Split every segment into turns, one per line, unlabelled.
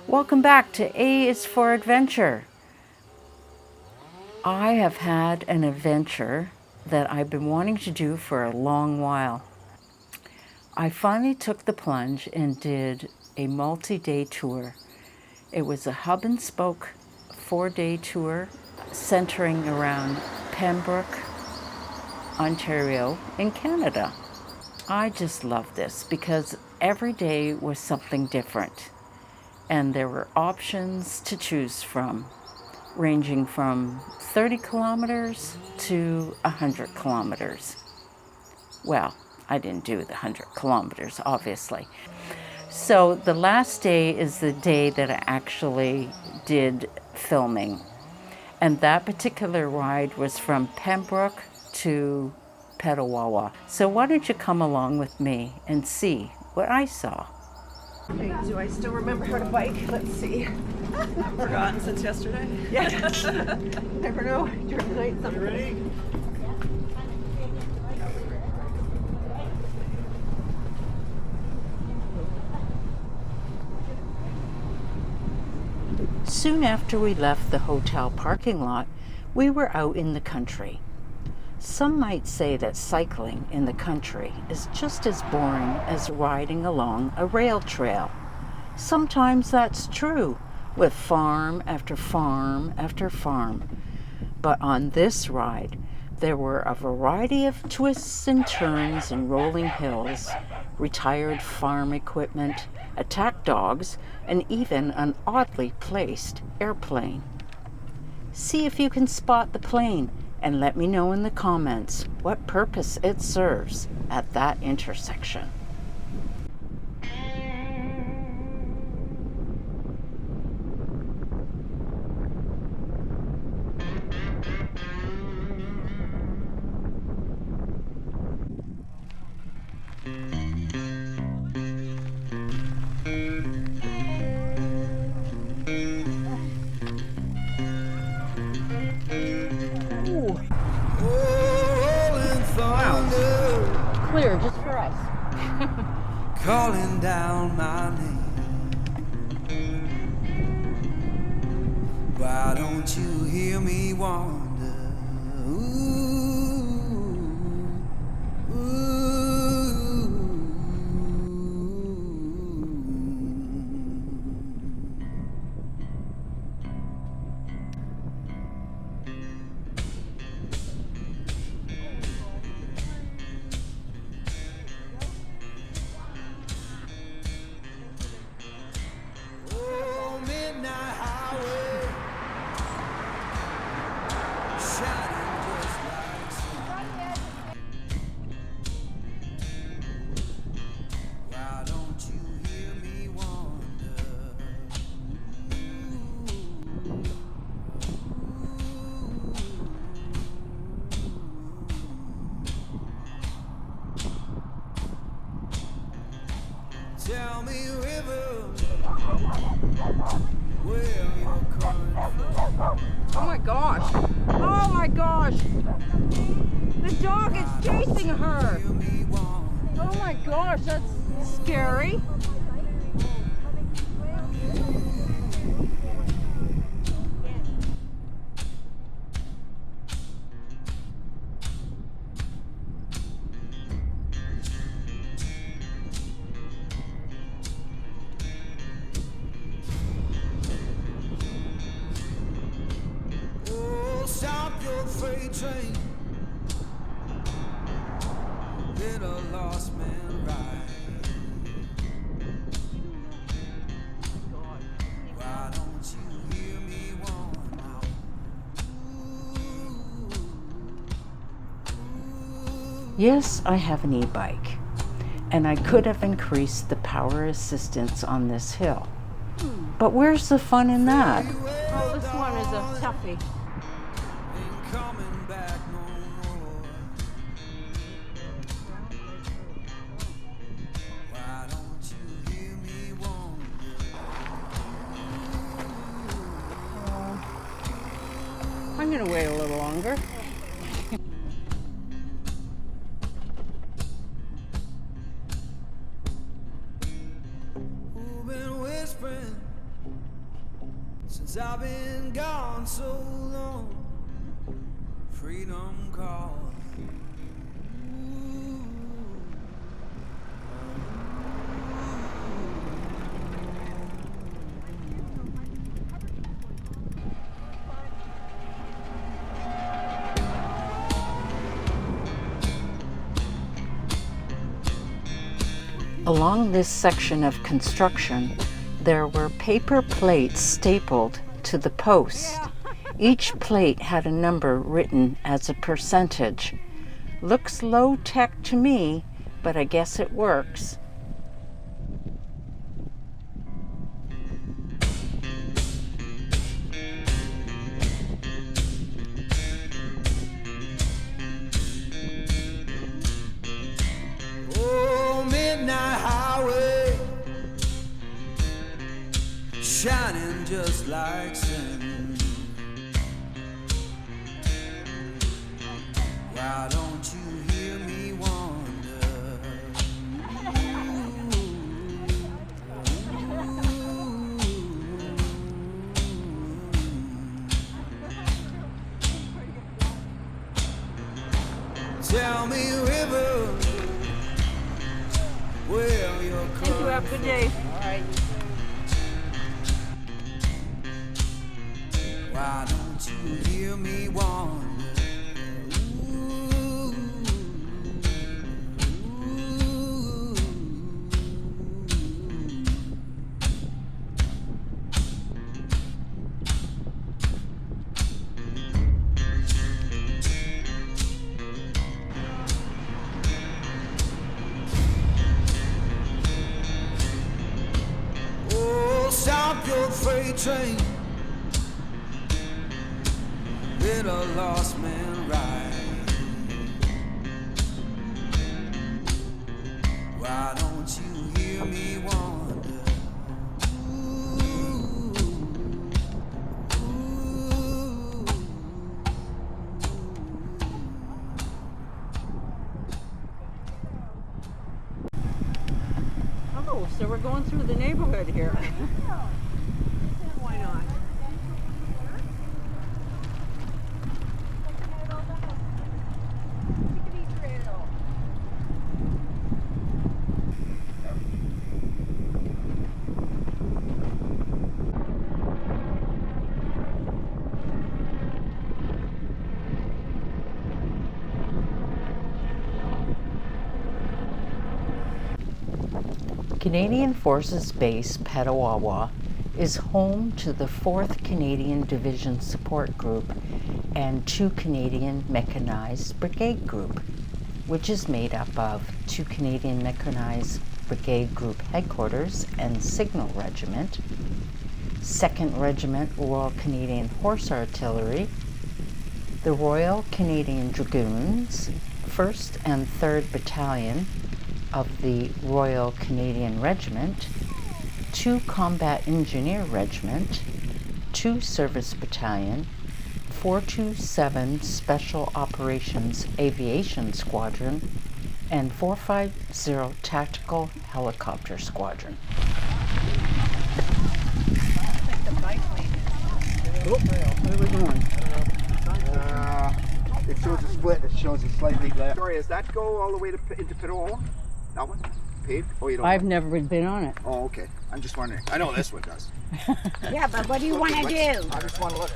Welcome back to A is for Adventure. I have had an adventure that I've been wanting to do for a long while. I finally took the plunge and did a multi-day tour. It was a hub and spoke 4-day tour centering around Pembroke, Ontario in Canada. I just love this because every day was something different and there were options to choose from, ranging from 30 kilometers to 100 kilometers. Well, I didn't do the 100 kilometers, obviously. So the last day is the day that I actually did filming. And that particular ride was from Pembroke to Petawawa. So why don't you come along with me and see what I saw?
Okay, do I still remember how to bike? Let's see.
I've forgotten since yesterday.
Yeah. Never know. During the night, something.
Ready?
Soon after we left the hotel parking lot, we were out in the country. Some might say that cycling in the country is just as boring as riding along a rail trail. Sometimes that's true, with farm after farm after farm. But on this ride, there were a variety of twists and turns and rolling hills, retired farm equipment, attack dogs, and even an oddly placed airplane. See if you can spot the plane and let me know in the comments what purpose it serves at that intersection. Clear just for us.
Calling down my name. Why don't you hear me wander? Ooh, ooh. Oh, midnight highway, shining just like sun. Why don't you hear me wander? Tell me, river, where your current flows.
Oh my gosh. Oh my gosh. The dog is chasing her.
Hear me wander.
Oh my gosh, that's scary.
Oh, stop your freight train. Let a lost man ride. Why don't you hear me wander?
Yes, I have an e-bike, and I could have increased the power assistance on this hill. But where's the fun in that?
Oh, this one is a toughie.
Ain't coming back no more. Why don't you hear me wander?
I'm gonna wait a little longer.
Who been whispering 'cause I've been gone so long. Freedom calls.
Along this section of construction, there were paper plates stapled to the post. Each plate had a number written as a percentage. Looks low tech to me, but I guess it works.
Shining just like sin. Why don't you hear me wonder? Tell me, river, where you're coming.
Thank you. Have a good day.
All right.
Why don't you hear me wonder? Ooh, ooh. Oh, stop your freight train. Let a lost man ride. Why don't you hear me wonder? Ooh, ooh.
Oh, so we're going through the neighborhood here. Why not?
Canadian Forces Base Petawawa is home to the 4th Canadian Division Support Group and 2 Canadian Mechanized Brigade Group, which is made up of 2 Canadian Mechanized Brigade Group Headquarters and Signal Regiment, 2nd Regiment Royal Canadian Horse Artillery, the Royal Canadian Dragoons, 1st and 3rd Battalion of the Royal Canadian Regiment, 2 Combat Engineer Regiment, 2 Service Battalion, 427 Special Operations Aviation Squadron, and 450 Tactical Helicopter Squadron.
Oh, where are we going?
It shows a split, it shows it slightly left. Sorry, does that go all the way to into Petawawa? That one? Paved? Oh, you don't
I've
know?
never been on it.
Oh, okay. I'm just wondering. I know this one does.
Yeah, but what do you want to do?
I just want to look.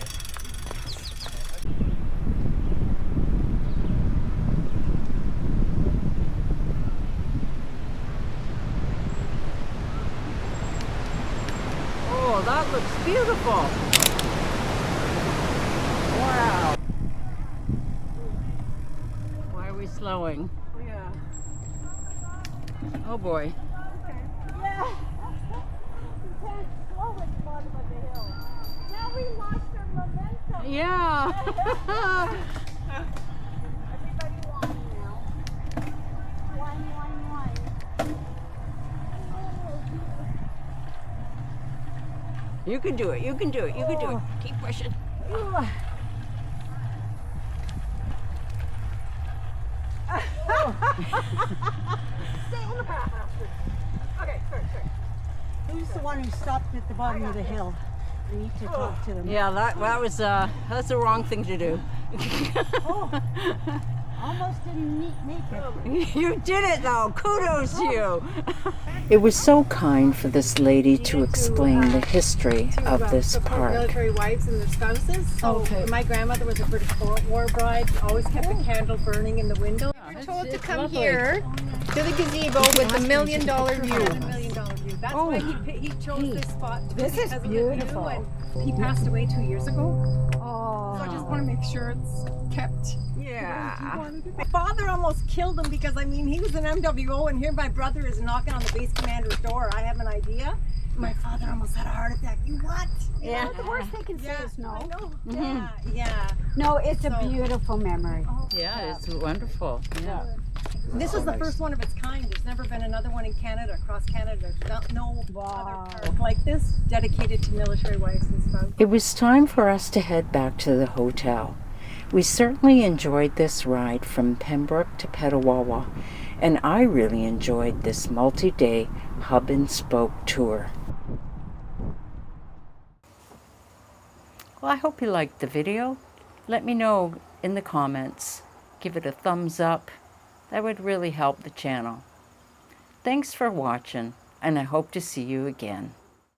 Oh, that looks beautiful. Wow. Why are we slowing?
Yeah.
Oh boy.
Yeah. You can't slow at the bottom of the hill. Now we lost our momentum.
Yeah.
Everybody won now. One.
You can do it. You can do it. You can do it. Keep pushing.
Oh. Stay on the path. Okay, sorry.
Who's the one who stopped at the bottom of the hill?
need to talk to them.
Yeah, that was that's the wrong thing to do.
Almost didn't make it.
You did it though. Kudos to you.
It was so kind for this lady to explain the history of this
support
park.
military wives and their spouses. So my grandmother was a British War bride. She always kept a candle burning in the window.
We were told to come here to the gazebo with the $1 million view.
$1 million view. That's why he chose this spot. This is beautiful. And he passed away 2 years ago.
Oh.
So I just want to make sure it's kept.
Yeah.
My father almost killed him because, I mean, he was an MWO and here my brother is knocking on the base commander's door. I have an idea. My father almost had a heart attack. You what?
Yeah.
The worst they can say is
I
no.
know. Yeah.
No, it's a beautiful memory.
Yeah, it's wonderful. Yeah.
This is the first one of its kind. There's never been another one in Canada, across Canada. There's no other park like this dedicated to military wives and spouses.
It was time for us to head back to the hotel. We certainly enjoyed this ride from Pembroke to Petawawa, and I really enjoyed this multi-day hub and spoke tour. Well, I hope you liked the video. Let me know in the comments. Give it a thumbs up. That would really help the channel. Thanks for watching, and I hope to see you again.